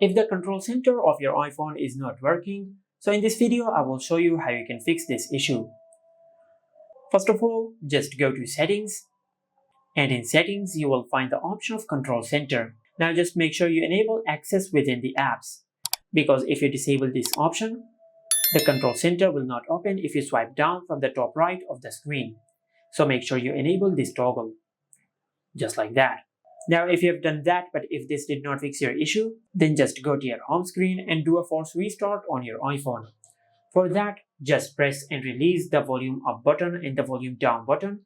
If the control center of your iPhone is not working, so in this video I will show you how you can fix this issue. First of all, just go to settings, and in settings you will find the option of control center. Now just make sure you enable access within the apps, because if you disable this option, the control center will not open if you swipe down from the top right of the screen. So make sure you enable this toggle, just like that. Now if you have done that but if this did not fix your issue, then just go to your home screen and do a force restart on your iPhone. For that, just press and release the volume up button and the volume down button.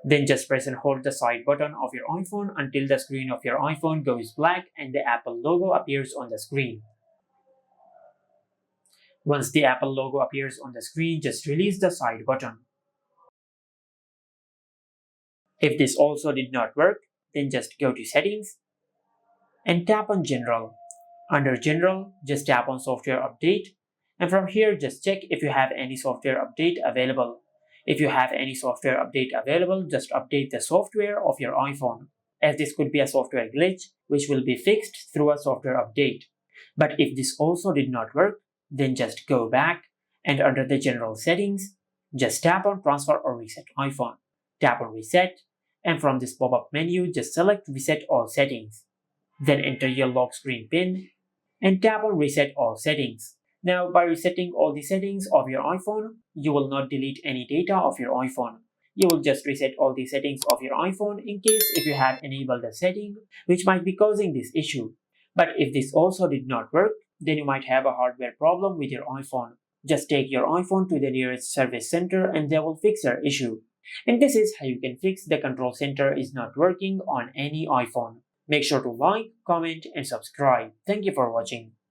Then just press and hold the side button of your iPhone until the screen of your iPhone goes black and the Apple logo appears on the screen. Once the Apple logo appears on the screen, just release the side button. If this also did not work, then just go to settings and tap on general. Under general, just tap on software update, and from here just check if you have any software update available. If you have any software update available, just update the software of your iPhone, as this could be a software glitch which will be fixed through a software update. But if this also did not work, then just go back and under the general settings, just tap on transfer or reset iPhone. Tap on reset, and from this pop-up menu just select reset all settings. Then enter your lock screen pin and tap on reset all settings. Now by resetting all the settings of your iPhone, you will not delete any data of your iPhone. You will just reset all the settings of your iPhone in case if you have enabled a setting which might be causing this issue. But if this also did not work, then you might have a hardware problem with your iPhone. Just take your iPhone to the nearest service center and they will fix your issue. And this is how you can fix the control center is not working on any iPhone. Make sure to like, comment and subscribe. Thank you for watching.